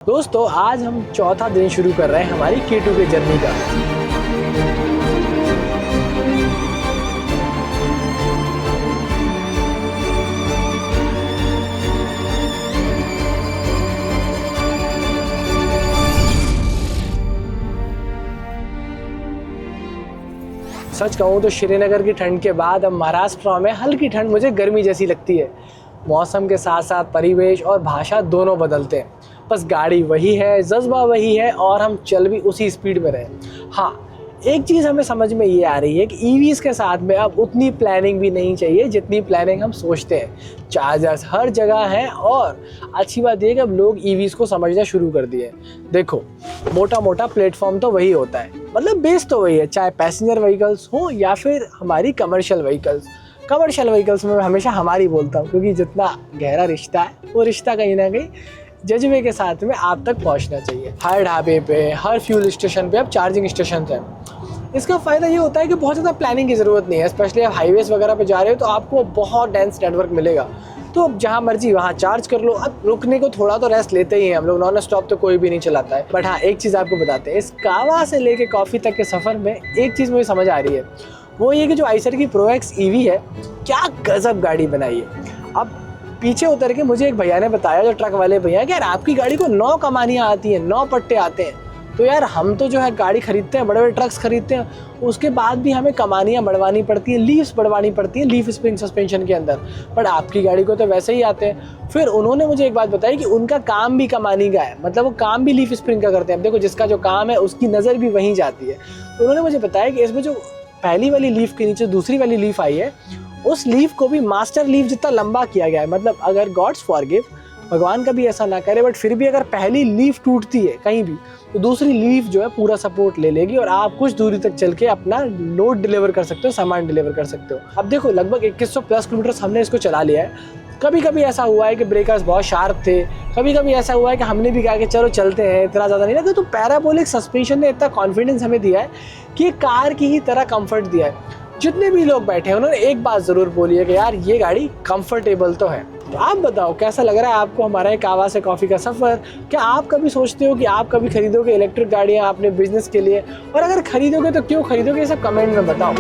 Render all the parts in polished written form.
दोस्तों आज हम चौथा दिन शुरू कर रहे हैं हमारी K2 के जर्नी का। सच कहूँ तो श्रीनगर की ठंड के बाद अब महाराष्ट्र में हल्की ठंड मुझे गर्मी जैसी लगती है। मौसम के साथ साथ परिवेश और भाषा दोनों बदलते हैं, बस गाड़ी वही है, जज्बा वही है और हम चल भी उसी स्पीड में रहे। हाँ, एक चीज़ हमें समझ में ये आ रही है कि ईवीज़ के साथ में अब उतनी प्लानिंग भी नहीं चाहिए जितनी प्लानिंग हम सोचते हैं। चार्जर्स हर जगह हैं और अच्छी बात यह कि अब लोग ईवीज़ को समझना शुरू कर दिए। देखो, मोटा मोटा प्लेटफॉर्म तो वही होता है, मतलब बेस तो वही है, चाहे पैसेंजर व्हीकल्स हो या फिर हमारी कमर्शियल व्हीकल्स। कमर्शियल व्हीकल्स में मैं हमेशा हमारी बोलता हूँ क्योंकि जितना गहरा रिश्ता है वो रिश्ता कहीं ना कहीं जज्बे के साथ में आप तक पहुंचना चाहिए। हर ढाबे पे, हर फ्यूल स्टेशन पे अब चार्जिंग स्टेशन हैं। इसका फ़ायदा ये होता है कि बहुत ज़्यादा प्लानिंग की ज़रूरत नहीं है, स्पेशली आप हाईवेज़ वगैरह पे जा रहे हो तो आपको बहुत डेंस नेटवर्क मिलेगा, तो अब जहाँ मर्जी वहाँ चार्ज कर लो। अब रुकने को थोड़ा तो रेस्ट लेते ही हैं हम लोग, नॉन स्टॉप तो कोई भी नहीं चलाता है। बट हाँ, एक चीज़ आपको बताते हैं, इस कावा से लेके कॉफ़ी तक के सफ़र में एक चीज़ मुझे समझ आ रही है, वो ये कि जो आइसर की प्रो एक्स ईवी है, क्या गजब गाड़ी बनाई है। अब पीछे उतर के मुझे एक भैया ने बताया, जो ट्रक वाले भैया, कि यार आपकी गाड़ी को 9 कमानियाँ आती हैं, 9 पट्टे आते हैं। तो यार हम तो जो है गाड़ी खरीदते हैं, बड़े बड़े ट्रक्स खरीदते हैं, उसके बाद भी हमें कमानियाँ बढ़वानी पड़ती हैं, लीव्स बढ़वानी पड़ती हैं लीफ स्प्रिंग सस्पेंशन के अंदर। बट आपकी गाड़ी को तो वैसे ही आते हैं। फिर उन्होंने मुझे एक बात बताई कि उनका काम भी कमानी का है, मतलब वो काम भी लीफ स्प्रिंग का करते हैं। अब देखो, जिसका जो काम है उसकी नज़र भी वहीं जाती है। तो उन्होंने मुझे बताया कि इसमें जो पहली वाली लीफ के नीचे दूसरी वाली लीफ आई है, उस लीफ को भी मास्टर लीफ जितना लंबा किया गया है। मतलब अगर गॉड्स फॉरगिव, भगवान कभी ऐसा ना करे, बट फिर भी अगर पहली लीफ टूटती है कहीं भी तो दूसरी लीफ जो है पूरा सपोर्ट ले लेगी और आप कुछ दूरी तक चल के अपना लोड डिलीवर कर सकते हो, सामान डिलीवर कर सकते हो। अब देखो, लगभग 2100 प्लस किलोमीटर हमने इसको चला लिया है। कभी कभी ऐसा हुआ है कि ब्रेकर्स बहुत शार्प थे, कभी कभी ऐसा हुआ है कि हमने भी कहा कि चलो चलते हैं, इतना ज़्यादा नहीं लगा। तो पैराबोलिक सस्पेंशन ने इतना कॉन्फिडेंस हमें दिया है कि ये कार की ही तरह कंफर्ट दिया है। जितने भी लोग बैठे हैं उन्होंने एक बात ज़रूर बोली है कि यार ये गाड़ी कंफर्टेबल तो है। तो आप बताओ कैसा लग रहा है आपको हमारा कावा से कॉफ़ी का सफ़र? क्या आप कभी सोचते हो कि आप कभी खरीदोगे इलेक्ट्रिक गाड़ियाँ अपने बिजनेस के लिए? और अगर खरीदोगे तो क्यों खरीदोगे, ये सब कमेंट में बताओ।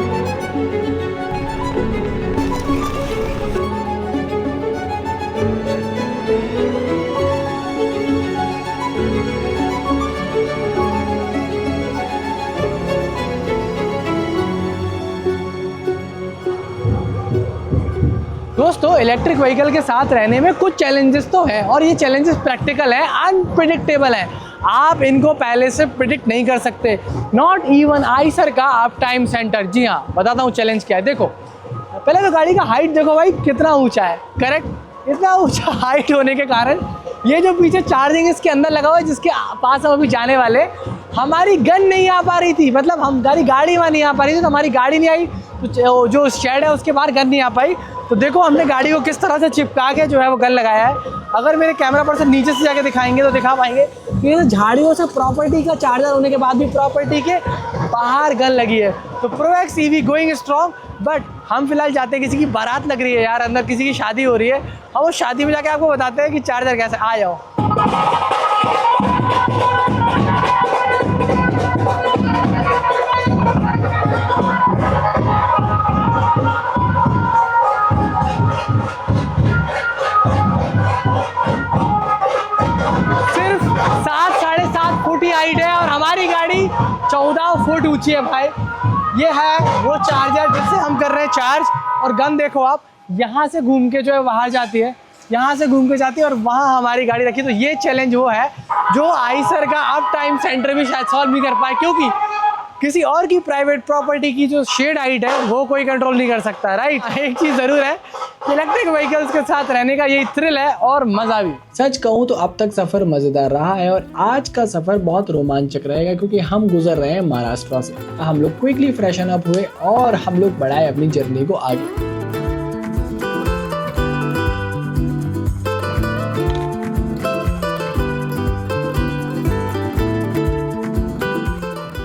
दोस्तों, इलेक्ट्रिक व्हीकल के साथ रहने में कुछ चैलेंजेस तो हैं और ये चैलेंजेस प्रैक्टिकल हैं, अनप्रिडिक्टेबल हैं। आप इनको पहले से प्रिडिक्ट नहीं कर सकते, नॉट इवन आइसर का अप टाइम सेंटर। जी हाँ, बताता हूँ चैलेंज क्या है। देखो, पहले तो गाड़ी का हाइट देखो भाई, कितना ऊंचा है। करेक्ट, इतना ऊंचा हाइट होने के कारण ये जो पीछे चार्जिंग इसके अंदर लगा हुआ है, जिसके पास हम अभी जाने वाले, हमारी गन नहीं आ पा रही थी, मतलब हमारी गाड़ी वहाँ नहीं आ पा रही थी, तो हमारी गाड़ी नहीं आई, तो जो शेड है उसके बाहर गन नहीं आ पाई। तो देखो हमने गाड़ी को किस तरह से चिपका के जो है वो गन लगाया है। अगर मेरे कैमरा पर्सन नीचे से जाके दिखाएंगे तो दिखा पाएंगे कि ये झाड़ियों से प्रॉपर्टी का चार्जर होने के बाद भी प्रॉपर्टी के बाहर गन लगी है। तो pro x EV going strong. But हम फिलहाल जाते हैं, किसी की बारात लग रही है यार, अंदर किसी की शादी हो रही है, हम उस शादी में जाके आपको बताते हैं कि चार्जर कैसे। आ जाओ। सिर्फ 7-7.5 फुट ही हाइट है और हमारी गाड़ी 14 फुट ऊंची है भाई। ये है वो चार्जर जिससे हम कर रहे हैं चार्ज। और गन देखो आप, यहाँ से घूम के जो है बाहर जाती है, यहाँ से घूम के जाती है और वहाँ हमारी गाड़ी रखी। तो ये चैलेंज वो है जो आइसर का अप टाइम सेंटर भी शायद सॉल्व नहीं कर पाए, क्योंकि किसी और की प्राइवेट प्रॉपर्टी की जो शेड हाइट है वो कोई कंट्रोल नहीं कर सकता, राइट। एक चीज़ ज़रूर है, इलेक्ट्रिक व्हीकल्स के साथ रहने का यही थ्रिल है और मज़ा भी। सच कहूँ तो अब तक सफ़र मज़ेदार रहा है और आज का सफ़र बहुत रोमांचक रहेगा, क्योंकि हम गुजर रहे हैं महाराष्ट्र से। हम लोग क्विकली फ्रेशन अप हुए और हम लोग बढ़ाए अपनी जर्नी को आगे।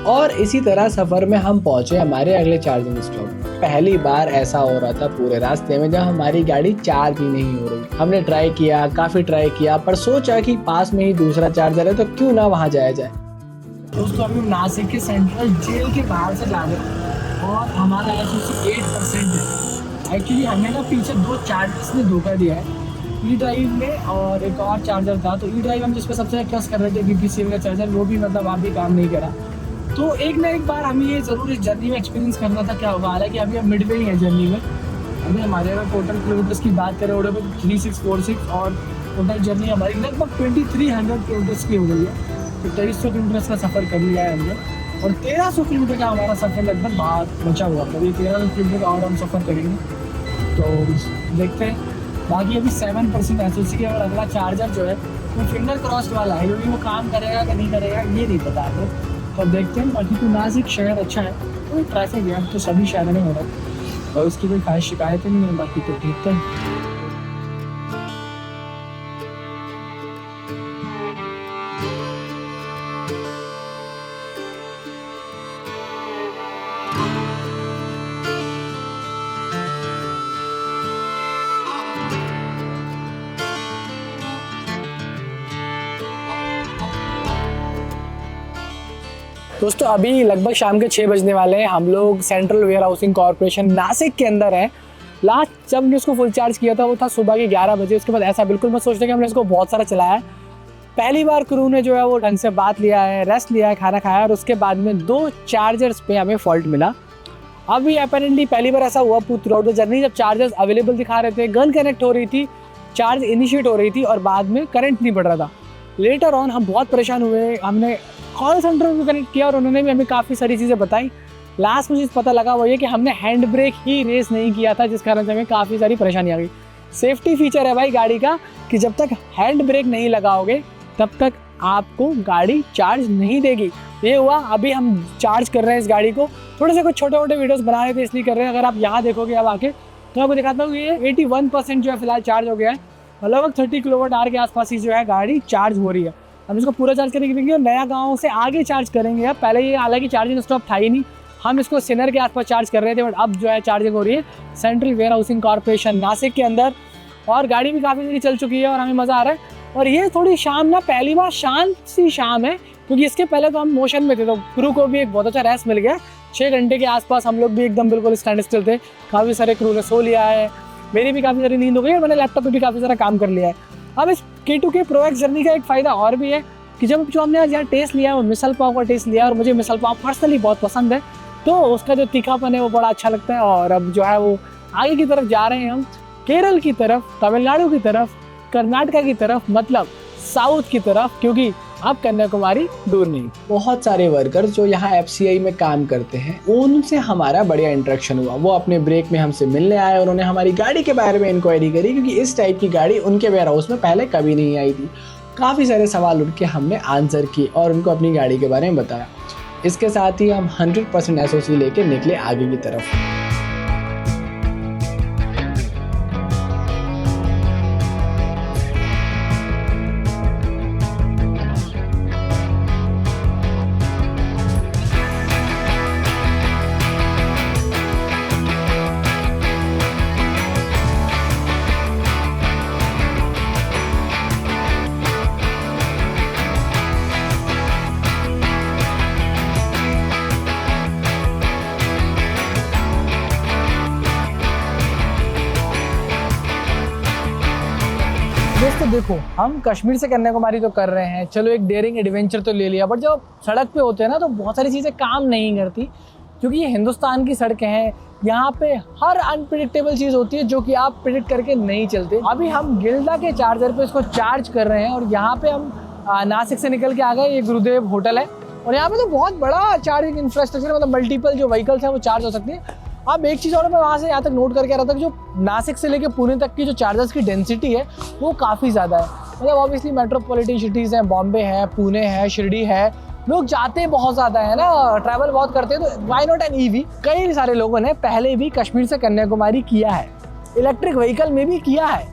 और इसी तरह सफ़र में हम पहुँचे हमारे अगले चार्जिंग स्टॉप। पहली बार ऐसा हो रहा था पूरे रास्ते में जब हमारी गाड़ी चार्ज ही नहीं हो रही। हमने ट्राई किया, काफ़ी ट्राई किया, पर सोचा कि पास में ही दूसरा चार्जर है तो क्यों ना वहाँ जाया जाए। दोस्तों अभी हम नासिक के सेंट्रल जेल के बाहर से जा रहे हैं और हमारा SOC 8% है। एक्चुअली हमें ना पीछे 2 चार्जर्स ने धोखा दिया है, ई ड्राइव में और एक और चार्जर था। तो ई ड्राइव हम जिस पर सबसे ट्रस्ट कर रहे थे BPCL का चार्जर, वो भी मतलब आप भी काम नहीं करा। तो एक ना एक बार हमें ये ज़रूर इस जर्नी में एक्सपीरियंस करना था क्या होगा। हालांकि अभी हम मिडवे ही है जर्नी में। अभी हमारे अगर टोटल किलोमीटर्स की बात करें रोड पर 3646 और टोटल जर्नी हमारी लगभग 2300 किलोमीटर्स की हो गई है। तो 2300 किलोमीटर का सफ़र कर लिया है हमने और 1300 किलोमीटर का हमारा सफ़र लगभग बाहर बचा हुआ था। ये 1300 किलोमीटर का और हम सफ़र करेंगे तो देखते हैं। बाकी अभी 7% SOC के और अगला चार्जर जो है वो फिंगर क्रॉस्ड वाला है, क्योंकि वो काम करेगा कि नहीं करेगा ये नहीं पता आपको। तो अब देखते हैं। बाकी तो नासिक शहर अच्छा है, कोई ट्रैफिक है तो सभी शहरों में हो रहा है और उसकी कोई खास शिकायतें नहीं है। बाकी तो ठीक है। दोस्तों अभी लगभग शाम के 6 बजने वाले हैं। हम लोग central warehousing corporation Nashik के अंदर हैं। लास्ट जब हमने इसको फुल चार्ज किया था वो था सुबह के 11 बजे। उसके बाद ऐसा बिल्कुल मत सोचते कि हमने इसको बहुत सारा चलाया है। पहली बार क्रू ने जो है वो ढंग से बात लिया है, रेस्ट लिया है, खाना खाया और उसके बाद में 2 चार्जर्स पे हमें फॉल्ट मिला। अभी अपेरेंटली पहली बार ऐसा हुआ थ्रू आउट द जर्नी, जब चार्जर्स अवेलेबल दिखा रहे थे, गन कनेक्ट हो रही थी, चार्ज इनिशिएट हो रही थी और बाद में करंट नहीं बढ़ रहा था। लेटर ऑन हम बहुत परेशान हुए, हमने कॉल सेंटर में कनेक्ट किया और उन्होंने भी हमें काफ़ी सारी चीज़ें बताई। लास्ट में चीज़ पता लगा वो ये कि हमने हैंड ब्रेक ही रेस नहीं किया था, जिस कारण से हमें काफ़ी सारी परेशानी आ गई। सेफ्टी फीचर है भाई गाड़ी का कि जब तक हैंड ब्रेक नहीं लगाओगे तब तक आपको गाड़ी चार्ज नहीं देगी। ये हुआ, अभी हम चार्ज कर रहे हैं इस गाड़ी को। थोड़े से कुछ छोटे मोटे वीडियोस बना रहे थे इसलिए कर रहे हैं। अगर आप यहाँ देखोगे अब आके तो आपको दिखाता हूँ ये 81% जो है फिलहाल चार्ज हो गया है। लगभग 30 किलोवाट के आसपास ही जो है गाड़ी चार्ज हो रही है। हम इसको पूरा चार्ज करने के लिए नया गांव से आगे चार्ज करेंगे। अब पहले ये हालांकि चार्जिंग स्टॉप था ही नहीं, हम इसको सिनर के आसपास चार्ज कर रहे थे, बट अब जो है चार्जिंग हो रही है central warehousing corporation Nashik के अंदर। और गाड़ी भी काफ़ी देरी चल चुकी है और हमें मज़ा आ रहा है। और ये थोड़ी शाम ना पहली बार शांत सी शाम है, क्योंकि इसके पहले तो हम मोशन में थे तो क्रू को भी एक बहुत अच्छा रेस्ट मिल गया। 6 घंटे के आसपास हम लोग भी एकदम बिल्कुल स्टैंड स्टिल थे। काफ़ी सारे क्रू ने सो लिया है, मेरी भी काफ़ी सारी नींद हो गई और मैंने लैपटॉप पर भी काफ़ी सारा काम कर लिया है। अब इस K2K Pro X जर्नी का एक फ़ायदा और भी है कि जब जो हमने आज यहाँ टेस्ट लिया है वो मिसल पाव का टेस्ट लिया है और मुझे मिसल पाव पर्सनली बहुत पसंद है, तो उसका जो तीखापन है वो बड़ा अच्छा लगता है। और अब जो है वो आगे की तरफ जा रहे हैं हम, केरल की तरफ, तमिलनाडु की तरफ, कर्नाटका की तरफ, मतलब साउथ की तरफ, क्योंकि अब कन्याकुमारी दूर नहीं। बहुत सारे वर्कर्स जो यहाँ FCI में काम करते हैं उनसे हमारा बढ़िया इंटरेक्शन हुआ। वो अपने ब्रेक में हमसे मिलने आए और उन्होंने हमारी गाड़ी के बारे में इंक्वायरी करी, क्योंकि इस टाइप की गाड़ी उनके वेयर हाउस में पहले कभी नहीं आई थी। काफ़ी सारे सवाल उनके हमने आंसर किए और उनको अपनी गाड़ी के बारे में बताया। इसके साथ ही हम 100% SOC लेके निकले आगे की तरफ। दोस्तों देखो, हम कश्मीर से कन्याकुमारी तो कर रहे हैं, चलो एक डेयरिंग एडवेंचर तो ले लिया, बट जब सड़क पे होते हैं ना तो बहुत सारी चीज़ें काम नहीं करती, क्योंकि ये हिंदुस्तान की सड़कें हैं। यहाँ पे हर अनप्रिडिक्टेबल चीज़ होती है जो कि आप प्रिडिक्ट करके नहीं चलते। अभी हम गिल्डा के चार्जर पे इसको चार्ज कर रहे हैं और यहाँ पे हम नासिक से निकल के आ गए। ये गुरुदेव होटल है और यहाँ पे तो बहुत बड़ा चार्जिंग इंफ्रास्ट्रक्चर है, मतलब मल्टीपल जो व्हीकल्स हैं वो चार्ज हो सकती हैं। अब एक चीज़ और मैं वहाँ से यहाँ तक नोट करके आ रहा था कि जो नासिक से लेके पुणे तक की जो चार्जर्स की डेंसिटी है वो काफ़ी ज़्यादा है। मतलब ऑब्वियसली मेट्रोपॉलिटन सिटीज़ हैं, बॉम्बे है, पुणे है, शिरडी है, लोग जाते बहुत ज़्यादा है ना, ट्रैवल बहुत करते हैं, तो वाई नॉट एन EV। कई सारे लोगों ने पहले भी कश्मीर से कन्याकुमारी किया है, इलेक्ट्रिक व्हीकल में भी किया है,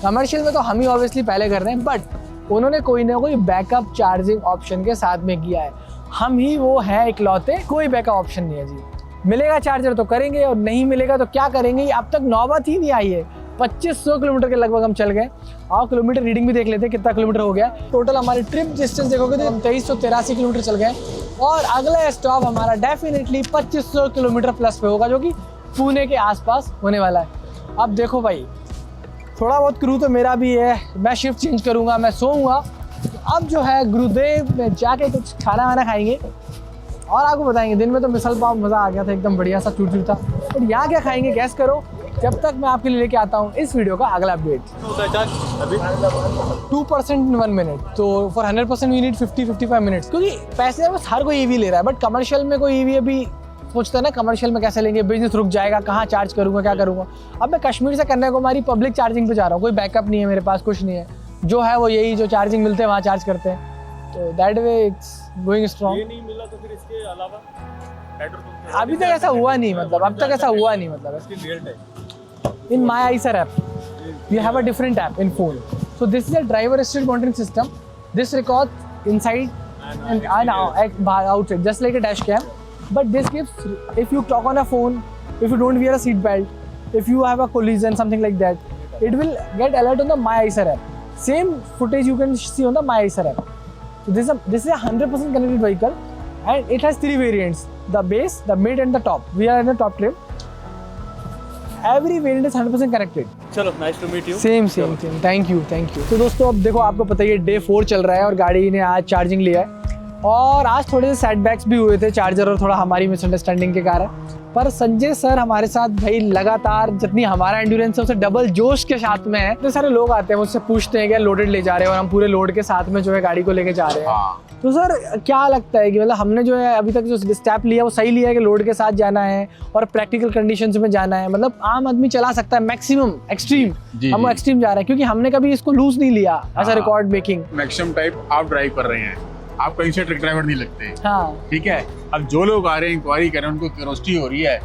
कमर्शियल में तो हम ही ऑब्वियसली पहले कर रहे हैं, बट उन्होंने कोई ना कोई बैकअप चार्जिंग ऑप्शन के साथ में किया है। हम ही वो हैं इकलौते, कोई बैकअप ऑप्शन नहीं है जी। मिलेगा चार्जर तो करेंगे और नहीं मिलेगा तो क्या करेंगे, ये अब तक नौबत ही नहीं आई है। 2500 किलोमीटर के लगभग हम चल गए। आओ किलोमीटर रीडिंग भी देख लेते हैं कितना किलोमीटर हो गया। टोटल हमारी ट्रिप डिस्टेंस देखोगे तो हम 2383 किलोमीटर चल गए और अगला स्टॉप हमारा डेफिनेटली 2500 किलोमीटर प्लस पे होगा, जो कि पुणे के आसपास होने वाला है। अब देखो भाई, थोड़ा बहुत क्रू तो मेरा भी है, मैं शिफ्ट चेंज करूँगा, मैं सोऊंगा। अब जो है गुरुदेव में जाके कुछ खाना वाना खाएंगे और आपको बताएंगे। दिन में तो मिसल पाव मज़ा आ गया था, एकदम बढ़िया सा टूट था। और यहाँ क्या खाएंगे गैस करो, जब तक मैं आपके लिए लेके आता हूँ इस वीडियो का अगला अपडेट। 2% in 1 minute, तो फॉर 100% वी नीड 50-55 मिनट्स, क्योंकि पैसे बस हर कोई ईवी ले रहा है, बट कमर्शियल में कोई ईवी अभी सोचता है ना कमर्शियल में कैसे लेंगे, बिजनेस रुक जाएगा, कहाँ चार्ज करूँगा, क्या करूँगा। अब मैं कश्मीर से कन्याकुमारी पब्लिक चार्जिंग पे जा रहा हूँ, कोई बैकअप नहीं है मेरे पास, कुछ नहीं है, जो है वो यही जो चार्जिंग मिलते हैं वहाँ चार्ज करते हैं। तो that way it's going strong. ये नहीं मिला तो फिर इसके अलावा अभी तक ऐसा हुआ नहीं, मतलब अब तक ऐसा हुआ नहीं, मतलब in my iSir app you have a different app in phone, so this is a driver assisted monitoring system. This records inside and outside just like a dash cam, but this gives, if you talk on a phone, if you don't wear a seat belt, if you have a collision, something like that, it will get alert on the my iSir app. Same footage you can see on the my iSir app. So this is a 100% connected vehicle and it has 3 variants: the base, the mid and the top. We are in the top trim. Every variant is 100% connected. चलो, nice to meet you. Same thank you. तो दोस्तों अब देखो, आपको पता ही है day 4 चल रहा है और गाड़ी ने आज चार्जिंग लिया है और आज थोड़े से सेटबैक्स भी हुए थे चार्जर और थोड़ा हमारी मिसअंडरस्टैंडिंग के कारण, पर संजय सर हमारे साथ भाई लगातार जितनी हमारा एंड्योरेंस है उससे डबल जोश के साथ में है। इतने सारे लोग आते हैं मुझसे पूछते हैं कि लोडेड ले जा रहे हैं और हम पूरे लोड के साथ में जो है गाड़ी को लेके जा रहे हैं। तो सर क्या लगता है कि मतलब हमने जो है अभी तक जो स्टेप लिया वो सही लिया है कि लोड के साथ जाना है और प्रैक्टिकल कंडीशंस में जाना है, मतलब आम आदमी चला सकता है मैक्सिमम एक्सट्रीम, हम एक्सट्रीम जा रहे हैं क्योंकि हमने कभी इसको लूज नहीं लिया as a record breaking. Maximum type आप ड्राइव कर रहे हैं, आप कहीं से ट्रक ड्राइवर नहीं लगते। हाँ ठीक है, अब जो लोग आ रहे हैं इंक्वायरी कर रहे हैं उनको क्यूरियोसिटी हो रही है।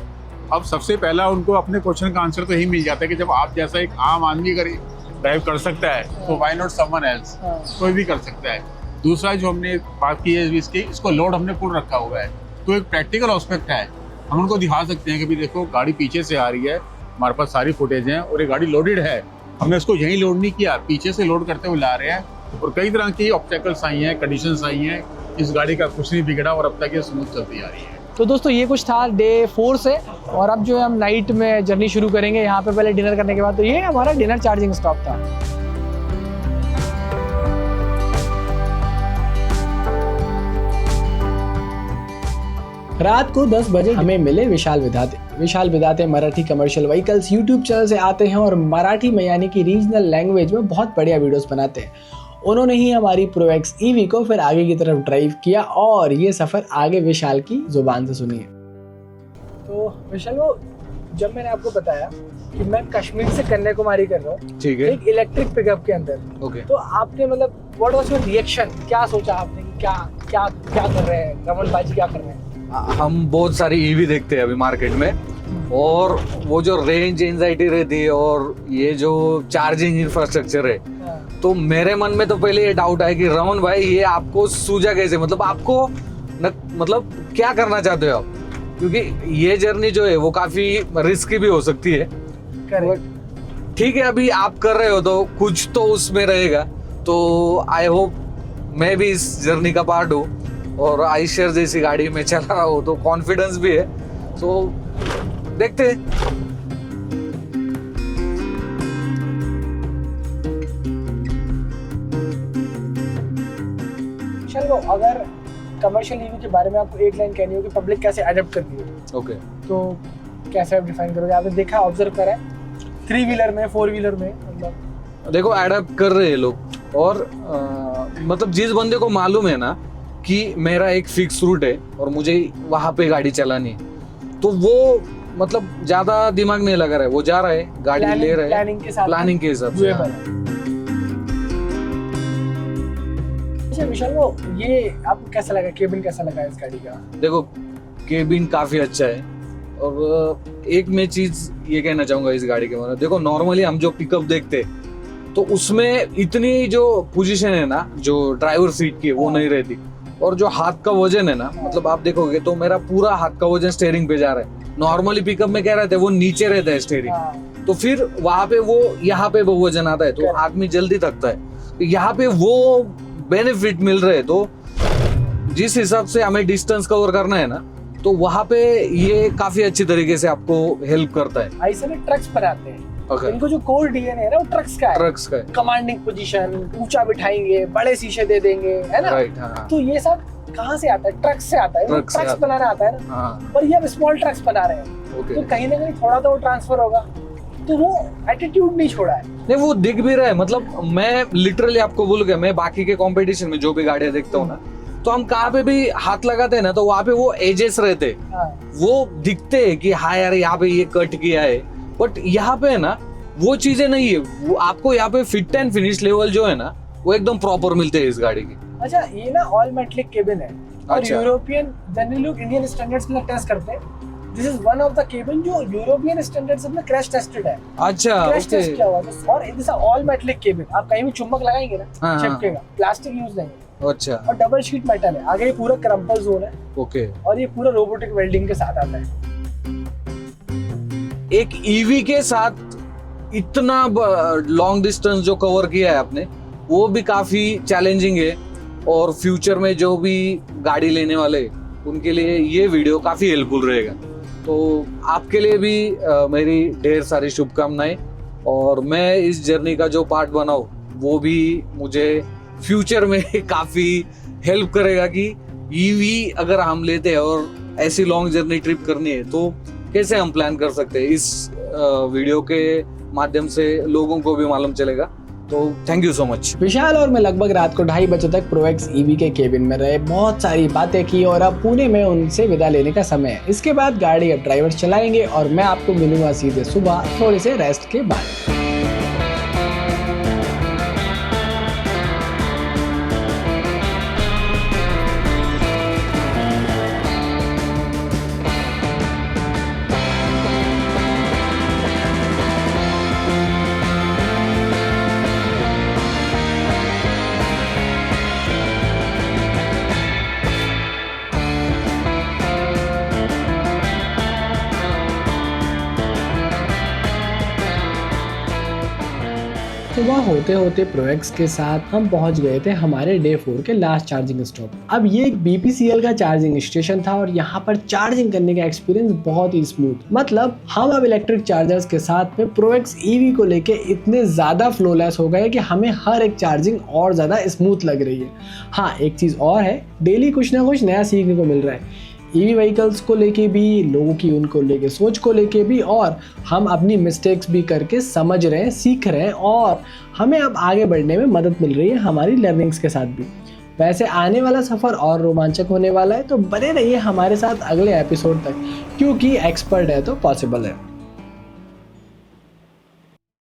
अब सबसे पहला उनको अपने क्वेश्चन का आंसर तो यही मिल जाता है कि जब आप जैसा एक आम आदमी अगर ड्राइव कर सकता है तो व्हाई नॉट समवन एल्स, कोई भी कर सकता है। दूसरा जो हमने बात की है इसकी, इसको लोड हमने पूर्ण रखा हुआ है, तो एक प्रैक्टिकल एस्पेक्ट है। हम उनको दिखा सकते हैं कि भी देखो गाड़ी पीछे से आ रही है, हमारे पास सारी फुटेज हैं और ये गाड़ी लोडेड है, हमने इसको यहीं लोड नहीं किया, पीछे से लोड करते हुए ला रहे हैं। और कई तरह की ऑब्स्टेकल्स आई हैं, कंडीशंस आई हैं, इस गाड़ी का कुछ नहीं बिगड़ा और अब तक ये स्मूथ चलती आ रही है। तो दोस्तों ये कुछ था डे 4 से, और अब जो है हम नाइट में जर्नी शुरू करेंगे यहाँ पे पहले डिनर करने के बाद। तो ये हमारा डिनर चार्जिंग स्टॉप था। रात को 10 बजे हमें मिले Vishal Vidhate. Vishal Vidhate Marathi commercial vehicles YouTube channel से आते हैं और मराठी में यानी कि रीजनल लैंग्वेज में बहुत बढ़िया वीडियोस बनाते हैं। उन्होंने ही हमारी प्रो एक्स ईवी को फिर आगे की तरफ ड्राइव किया और ये सफ़र आगे विशाल की जुबान से सुनिए। तो विशाल, वो जब मैंने आपको बताया कि मैं कश्मीर से कन्याकुमारी कर रहा हूँ, ठीक है, एक इलेक्ट्रिक पिकअप के अंदर, ओके, तो आपने मतलब व्हाट वाज योर रिएक्शन, क्या सोचा आपने कि क्या क्या क्या कर रहे हैं रमन बाजी, क्या कर रहे हैं? हम बहुत सारी ईवी देखते हैं अभी मार्केट में, और वो जो रेंज एंजाइटी रहती है और ये जो चार्जिंग इंफ्रास्ट्रक्चर है, तो मेरे मन में तो पहले ये डाउट है कि रमन भाई ये आपको सूझा कैसे, मतलब आपको मतलब क्या करना चाहते हो आप, क्योंकि ये जर्नी जो है वो काफी रिस्की भी हो सकती है। ठीक है, अभी आप कर रहे हो तो कुछ तो उसमें रहेगा, तो आई होप मैं भी इस जर्नी का पार्ट हूँ और आईशर जैसी गाड़ी में चला रहा हूँ तो कॉन्फिडेंस भी है, तो देखते हैं। चलो, अगर कमर्शियल ईवी के बारे में आपको एक लाइन कहनी हो कि पब्लिक कैसे अडॉप्ट करती है, ओके, तो कैसे आप डिफाइन करोगे? आपने देखा, ऑब्जर्व करा है 3 व्हीलर में, 4 व्हीलर में, मतलब देखो अडॉप्ट कर रहे हैं लोग, और मतलब जिस बंदे को मालूम है ना कि मेरा एक फिक्स रूट है और मुझे वहाँ पे गाड़ी चलानी है, तो वो मतलब ज्यादा दिमाग नहीं लगा रहा है, वो जा रहा है, गाड़ी ले रहा है प्लानिंग के हिसाब से। अच्छा विशाल, वो ये आपको कैसा लगा, केबिन कैसा लगा इस गाड़ी का? देखो केबिन काफी अच्छा है, और एक मैं चीज ये कहना चाहूंगा इस गाड़ी के बारे में, देखो नॉर्मली हम जो पिकअप देखते तो उसमें इतनी जो पोजीशन है ना जो ड्राइवर सीट की वो नहीं रहती, और जो हाथ का वजन है ना, मतलब आप देखोगे तो मेरा पूरा हाथ का वजन स्टेयरिंग पे जा रहा है। नॉर्मली पिकअप में क्या रहता है, वो नीचे रहता है स्टेयरिंग, तो फिर वहां पे वो यहाँ पे वो वजन आता है तो आदमी जल्दी थकता है। तो यहाँ पे वो बेनिफिट मिल रहे हैं, तो जिस हिसाब से हमें डिस्टेंस कवर करना है ना, तो वहां पे ये काफी अच्छी तरीके से आपको हेल्प करता है। ऐसे में ट्रक्स पर आते हैं। Okay. इनको जो कोर डीएनए है ना वो ट्रक्स का है। ट्रक्स का है। कमांडिंग पोजीशन, ऊंचा बिठाएंगे, बड़े शीशे दे देंगे, है ना? राइट, हाँ। तो ये सब कहाँ से आता है? ट्रक्स से आता है। ट्रक से ट्रक्स आता बनाना आता है ना, हाँ, और ये अब स्मॉल ट्रक्स बना रहे हैं। ओके। तो कहीं ना कहीं थोड़ा तो वो ट्रांसफर होगा, तो वो एटीट्यूड नहीं छोड़ा है। नहीं, वो दिख भी रहा है। मतलब मैं लिटरली आपको बोल गया, मैं बाकी के कंपटीशन में जो भी गाड़ियां देखता हूँ ना, तो हम कहाँ पे भी हाथ लगाते हैं ना, तो वहाँ पे वो एजेस रहते हैं, हाँ। वो दिखते हैं कि हाँ यार यहाँ पे ये कट किया है, बट यहाँ पे है ना वो चीजें नहीं है। वो आपको यहाँ पे फिट एंड फिनिश लेवल जो है ना, वो एकदम प्रॉपर मिलते हैं इस गाड़ी की। अच्छा, ये ना ऑल मेटलिक केबिन है, और अच्छा। यूरोपियन जनरली लोग इंडियन स्टैंडर्ड्स के लिए टेस्ट करते हैं। This is one of the cabin जो यूरोपियन स्टैंडर्ड्स में क्रैश टेस्टेड है। अच्छा, क्रैश ओके। टेस्ट किया हुआ है। और दिस ऑल मेटलिक केबिन, आप कहीं भी चुम्बक लगाएंगे ना, हाँ, हाँ। चिपकेगा। प्लास्टिक यूज नहीं है, अच्छा, और डबल शीट मेटल है। आगे ये पूरा क्रम्पल जोन है, ओके। और ये पूरा रोबोटिक वेल्डिंग के साथ आता है। एक ईवी के साथ इतना लॉन्ग डिस्टेंस जो कवर किया है आपने, वो भी काफी चैलेंजिंग है, और फ्यूचर में जो भी गाड़ी लेने वाले उनके लिए ये वीडियो काफी हेल्पफुल रहेगा। तो आपके लिए भी मेरी ढेर सारी शुभकामनाएं, और मैं इस जर्नी का जो पार्ट बनाऊं वो भी मुझे फ्यूचर में काफी हेल्प करेगा कि ईवी अगर हम लेते हैं और ऐसी लॉन्ग जर्नी ट्रिप करनी है तो कैसे हम प्लान कर सकते हैं। इस वीडियो के माध्यम से लोगों को भी मालूम चलेगा। तो थैंक यू सो मच। विशाल और मैं लगभग रात को 2:30 बजे तक प्रोएक्स ईवी के केबिन में रहे, बहुत सारी बातें की, और अब पुणे में उनसे विदा लेने का समय है। इसके बाद गाड़ी अब ड्राइवर चलाएंगे, और मैं आपको मिलूंगा सीधे सुबह थोड़े से रेस्ट के बाद। सुबह होते होते प्रोएक्स के साथ हम पहुंच गए थे हमारे डे 4 के लास्ट चार्जिंग स्टॉप। अब ये एक BPCL का चार्जिंग स्टेशन था, और यहाँ पर चार्जिंग करने का एक्सपीरियंस बहुत ही स्मूथ। मतलब हम अब इलेक्ट्रिक चार्जर्स के साथ में प्रोएक्स ईवी को लेके इतने ज़्यादा फ्लोलेस हो गए कि हमें हर एक चार्जिंग और ज़्यादा स्मूथ लग रही है। हाँ, एक चीज़ और है, डेली कुछ ना कुछ नया सीखने को मिल रहा है, ईवी व्हीकल्स को लेके भी, लोगों की उनको लेके सोच को लेके भी, और हम अपनी मिस्टेक्स भी करके समझ रहे हैं, सीख रहे हैं, और हमें अब आगे बढ़ने में मदद मिल रही है हमारी लर्निंग्स के साथ भी। वैसे आने वाला सफ़र और रोमांचक होने वाला है, तो बने रहिए हमारे साथ अगले एपिसोड तक, क्योंकि एक्सपर्ट है तो पॉसिबल है।